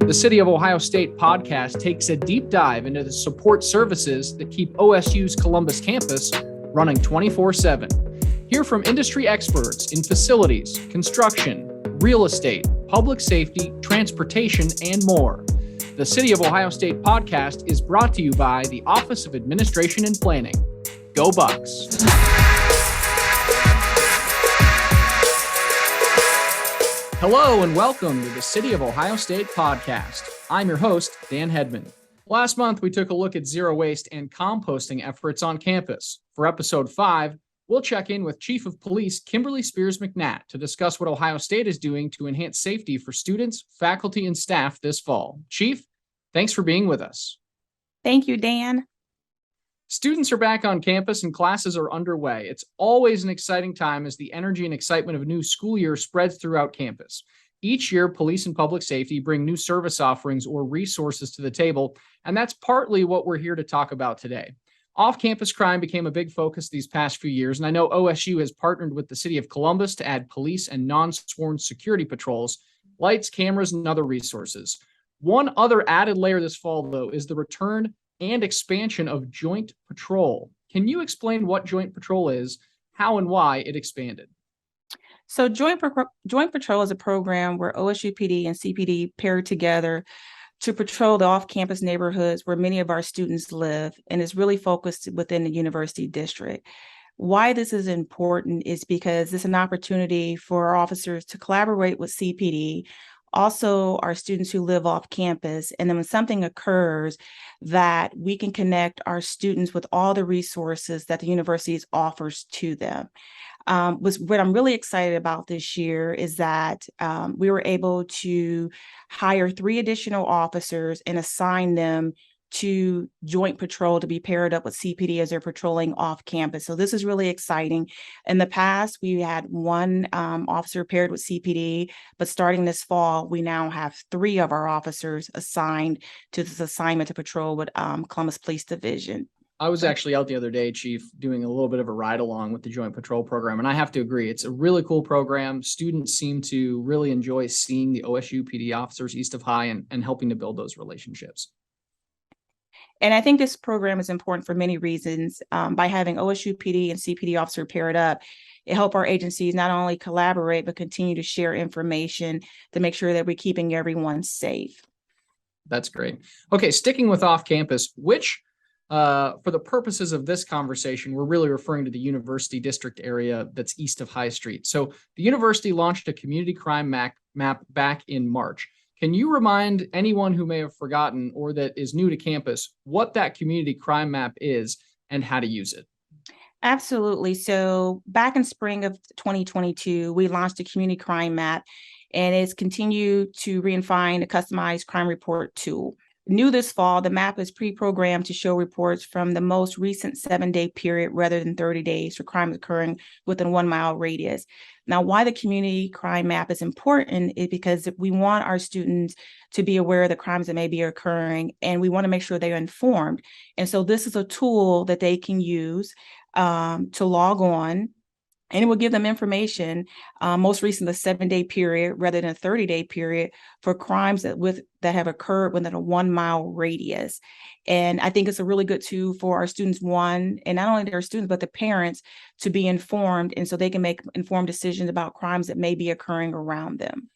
The City of Ohio State podcast takes a deep dive into the support services that keep OSU's Columbus campus running 24/7. Hear from industry experts in facilities, construction, real estate, public safety, transportation, and more. The City of Ohio State podcast is brought to you by the Office of Administration and Planning. Go Bucks! Hello and welcome to the City of Ohio State podcast. I'm your host, Dan Hedman. Last month, we took a look at zero waste and composting efforts on campus. For episode 5, we'll check in with Chief of Police Kimberly Spears-McNatt to discuss what Ohio State is doing to enhance safety for students, faculty, and staff this fall. Chief, thanks for being with us. Thank you, Dan. Students are back on campus and classes are underway. It's always an exciting time as the energy and excitement of a new school year spreads throughout campus. Each year, police and public safety bring new service offerings or resources to the table, and that's partly what we're here to talk about today. Off-campus crime became a big focus these past few years, and I know OSU has partnered with the City of Columbus to add police and non-sworn security patrols, lights, cameras, and other resources. One other added layer this fall, though, is the return and expansion of Joint Patrol. Can you explain what Joint Patrol is, how and why it expanded? So Joint Patrol is a program where OSU PD and CPD pair together to patrol the off-campus neighborhoods where many of our students live, and is really focused within the university district. Why this is important is because it's an opportunity for our officers to collaborate with CPD, also our students who live off campus, and then when something occurs, that we can connect our students with all the resources that the university offers to them. What I'm really excited about this year is that we were able to hire 3 additional officers and assign them to Joint Patrol to be paired up with CPD as they're patrolling off campus. So this is really exciting. In the past, we had 1 officer paired with CPD, but starting this fall, we now have 3 of our officers assigned to this assignment to patrol with Columbus Police Division. I was actually out the other day, Chief, doing a little bit of a ride along with the Joint Patrol program, and I have to agree, it's a really cool program. Students seem to really enjoy seeing the OSU PD officers east of High and helping to build those relationships. And I think this program is important for many reasons. By having OSU PD and CPD officer paired up, it helps our agencies not only collaborate, but continue to share information to make sure that we're keeping everyone safe. That's great. Okay, sticking with off campus, which for the purposes of this conversation, we're really referring to the university district area that's east of High Street. So the university launched a community crime map back in March. Can you remind anyone who may have forgotten or that is new to campus what that community crime map is and how to use it? Absolutely. So back in spring of 2022, we launched a community crime map, and it's continued to refine a customized crime report tool. New this fall, the map is pre-programmed to show reports from the most recent 7-day period rather than 30 days for crimes occurring within 1-mile radius. Now, why the community crime map is important is because we want our students to be aware of the crimes that may be occurring, and we want to make sure they're informed. And so this is a tool that they can use to log on, and it will give them information, most recently, the 7-day period rather than a 30-day period for crimes that have occurred within a 1-mile radius. And I think it's a really good tool for our students, and not only their students, but the parents to be informed, and so they can make informed decisions about crimes that may be occurring around them.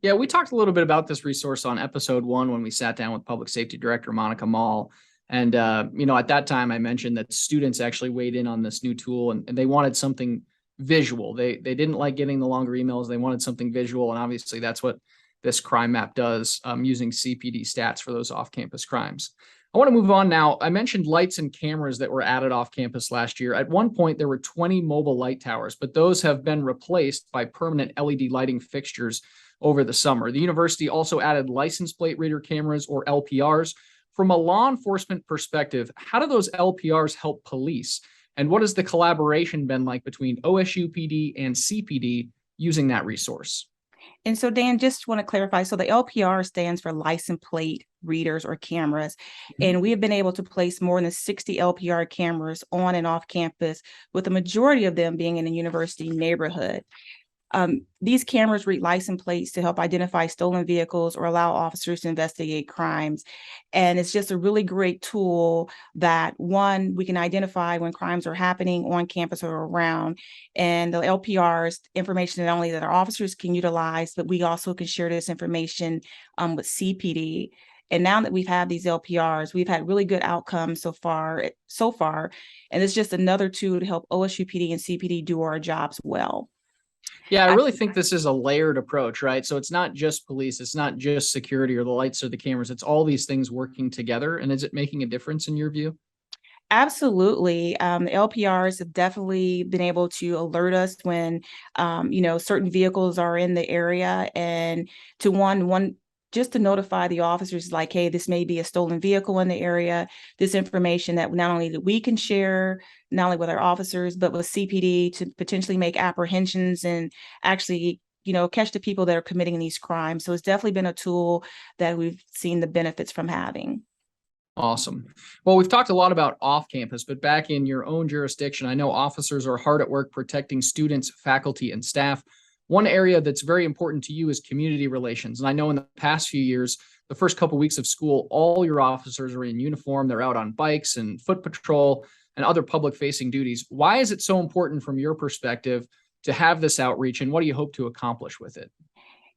Yeah, we talked a little bit about this resource on episode 1 when we sat down with Public Safety Director Monica Mall. And, at that time, I mentioned that students actually weighed in on this new tool, and they wanted something visual. They didn't like getting the longer emails. They wanted something visual. And obviously that's what this crime map does, using CPD stats for those off-campus crimes. I want to move on now. I mentioned lights and cameras that were added off campus last year. At one point, there were 20 mobile light towers, but those have been replaced by permanent LED lighting fixtures over the summer. The university also added license plate reader cameras, or LPRs. From a law enforcement perspective, how do those LPRs help police? And what has the collaboration been like between OSU PD and CPD using that resource? And so, Dan, just want to clarify. So the LPR stands for license plate readers or cameras. And we have been able to place more than 60 LPR cameras on and off campus, with the majority of them being in a university neighborhood. These cameras read license plates to help identify stolen vehicles or allow officers to investigate crimes. And it's just a really great tool that, one, we can identify when crimes are happening on campus or around. And the LPRs, information not only that our officers can utilize, but we also can share this information with CPD. And now that we've had these LPRs, we've had really good outcomes so far. And it's just another tool to help OSU PD and CPD do our jobs well. Yeah, I really think this is a layered approach, right? So it's not just police, it's not just security or the lights or the cameras, it's all these things working together. And is it making a difference in your view? Absolutely. The LPRs have definitely been able to alert us when, certain vehicles are in the area, and to one just to notify the officers like, hey, this may be a stolen vehicle in the area. This information that not only that we can share, not only with our officers, but with CPD to potentially make apprehensions and actually, catch the people that are committing these crimes. So it's definitely been a tool that we've seen the benefits from having. Awesome. Well, we've talked a lot about off campus, but back in your own jurisdiction, I know officers are hard at work protecting students, faculty, and staff. One area that's very important to you is community relations. And I know in the past few years, the first couple of weeks of school, all your officers are in uniform. They're out on bikes and foot patrol and other public facing duties. Why is it so important from your perspective to have this outreach, and what do you hope to accomplish with it?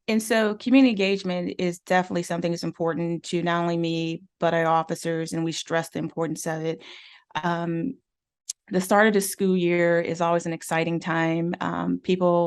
And so community engagement is definitely something that's important to not only me, but our officers, and we stress the importance of it. Um, the start of the school year is always an exciting time.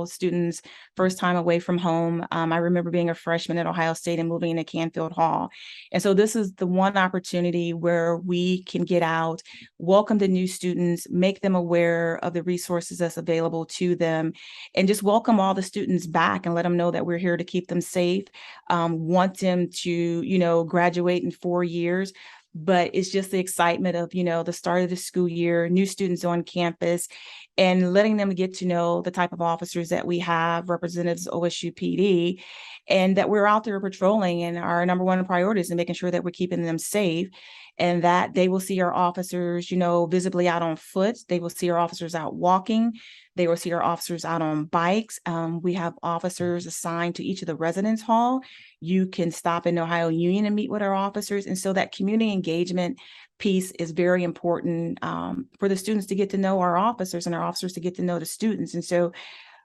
Students, first time away from home. I remember being a freshman at Ohio State and moving into Canfield Hall. And so this is the one opportunity where we can get out, welcome the new students, make them aware of the resources that's available to them, and just welcome all the students back and let them know that we're here to keep them safe, want them to, graduate in 4 years. But it's just the excitement of, the start of the school year, new students on campus, and letting them get to know the type of officers that we have, representatives of OSU PD, and that we're out there patrolling, and our number one priority is making sure that we're keeping them safe, and that they will see our officers, visibly out on foot. They will see our officers out walking. They will see our officers out on bikes. We have officers assigned to each of the residence hall. You can stop in Ohio Union and meet with our officers. And so that community engagement piece is very important for the students to get to know our officers and our officers to get to know the students. And so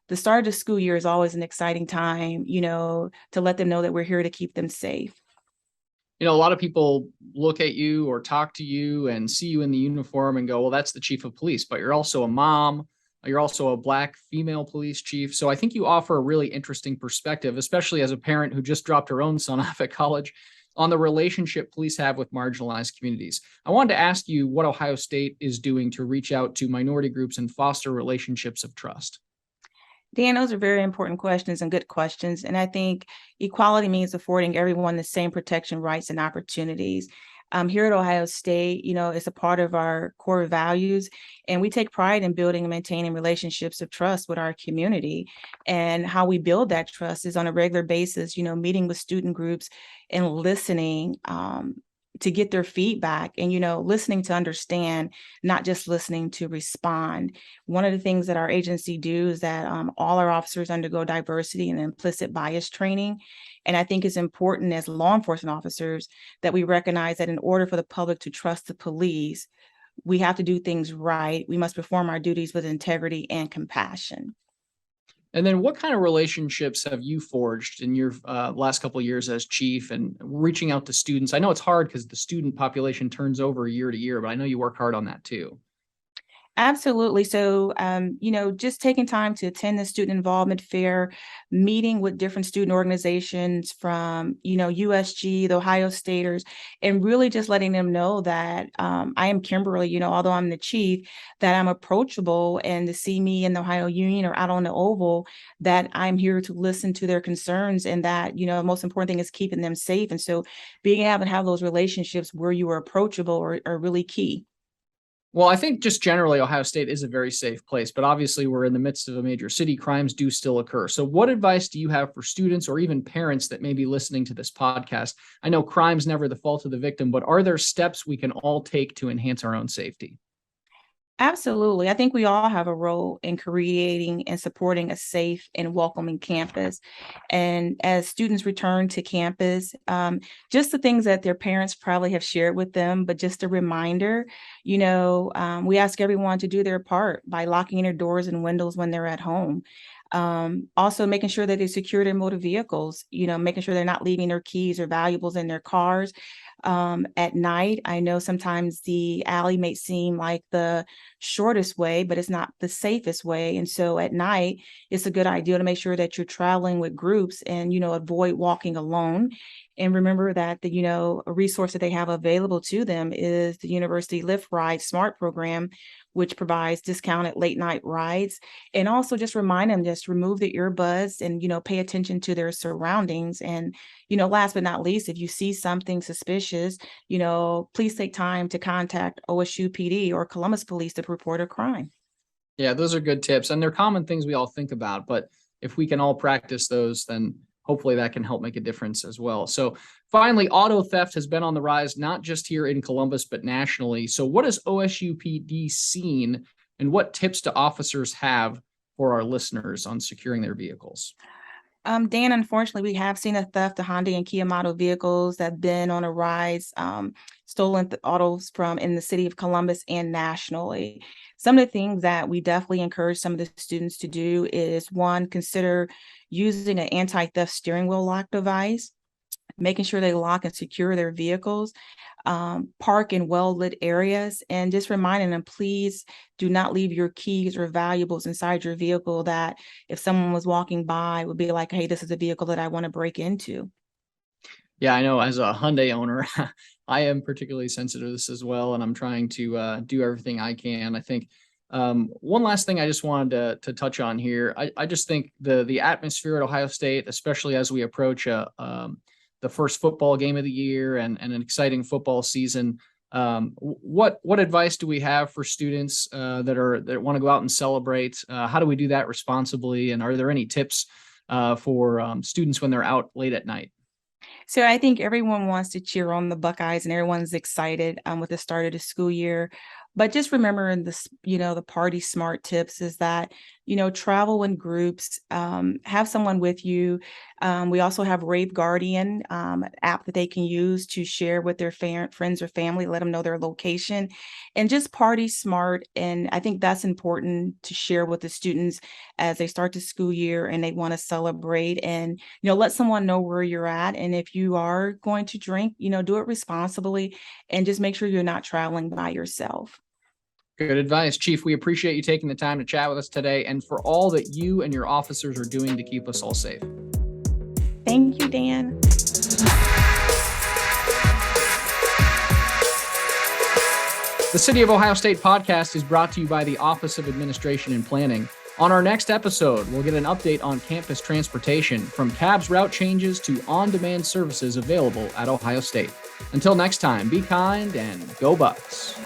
the start of the school year is always an exciting time, to let them know that we're here to keep them safe. A lot of people look at you or talk to you and see you in the uniform and go, well, that's the chief of police, but you're also a mom. You're also a Black female police chief. So I think you offer a really interesting perspective, especially as a parent who just dropped her own son off at college, on the relationship police have with marginalized communities. I wanted to ask you what Ohio State is doing to reach out to minority groups and foster relationships of trust. Dan, those are very important questions and good questions. And I think equality means affording everyone the same protection, rights, and opportunities. Here at Ohio State, it's a part of our core values, and we take pride in building and maintaining relationships of trust with our community. And how we build that trust is on a regular basis, meeting with student groups and listening to get their feedback, and, listening to understand, not just listening to respond. One of the things that our agency do is that all our officers undergo diversity and implicit bias training. And I think it's important as law enforcement officers that we recognize that in order for the public to trust the police, we have to do things right. We must perform our duties with integrity and compassion. And then what kind of relationships have you forged in your last couple of years as chief and reaching out to students? I know it's hard because the student population turns over year to year, but I know you work hard on that too. Absolutely. So, just taking time to attend the student involvement fair, meeting with different student organizations from, USG, the Ohio Staters, and really just letting them know that I am Kimberly, although I'm the chief, that I'm approachable, and to see me in the Ohio Union or out on the Oval, that I'm here to listen to their concerns, and that, the most important thing is keeping them safe. And so being able to have those relationships where you are approachable are really key. Well, I think just generally Ohio State is a very safe place, but obviously we're in the midst of a major city. Crimes do still occur. So what advice do you have for students or even parents that may be listening to this podcast? I know crime's never the fault of the victim, but are there steps we can all take to enhance our own safety? Absolutely. I think we all have a role in creating and supporting a safe and welcoming campus. And as students return to campus, just the things that their parents probably have shared with them, but just a reminder, we ask everyone to do their part by locking their doors and windows when they're at home. Also making sure that they secure their motor vehicles, making sure they're not leaving their keys or valuables in their cars. At night, I know sometimes the alley may seem like the shortest way, but it's not the safest way. And so at night, it's a good idea to make sure that you're traveling with groups and, avoid walking alone. And remember that a resource that they have available to them is the University Lyft Ride Smart program, which provides discounted late night rides. And also just remind them, just remove the earbuds and, pay attention to their surroundings. And, last but not least, if you see something suspicious, please take time to contact OSU PD or Columbus Police to report a crime. Yeah, those are good tips. And they're common things we all think about, but if we can all practice those, then hopefully that can help make a difference as well. So finally, auto theft has been on the rise, not just here in Columbus, but nationally. So what has OSU PD seen, and what tips do officers have for our listeners on securing their vehicles? Dan, unfortunately, we have seen a theft of Honda and Kia model vehicles that have been on a rise, stolen autos from in the city of Columbus and nationally. Some of the things that we definitely encourage some of the students to do is, one, consider using an anti-theft steering wheel lock device, making sure they lock and secure their vehicles, park in well-lit areas, and just reminding them, please do not leave your keys or valuables inside your vehicle, that if someone was walking by would be like, hey, this is a vehicle that I want to break into. Yeah, I know as a Hyundai owner, I am particularly sensitive to this as well, and I'm trying to do everything I can. I think one last thing I just wanted to touch on here. I just think the atmosphere at Ohio State, especially as we approach the first football game of the year and an exciting football season. What advice do we have for students that want to go out and celebrate? How do we do that responsibly? And are there any tips for students when they're out late at night? So I think everyone wants to cheer on the Buckeyes and everyone's excited with the start of the school year. But just remember this, the party smart tips is that, travel in groups, have someone with you. We also have Rave Guardian, app that they can use to share with their friends or family, let them know their location, and just party smart. And I think that's important to share with the students as they start the school year and they want to celebrate, and, let someone know where you're at. And if you are going to drink, do it responsibly and just make sure you're not traveling by yourself. Good advice, Chief. We appreciate you taking the time to chat with us today and for all that you and your officers are doing to keep us all safe. Thank you, Dan. The City of Ohio State podcast is brought to you by the Office of Administration and Planning. On our next episode, we'll get an update on campus transportation, from cabs route changes to on-demand services available at Ohio State. Until next time, be kind and go Bucks.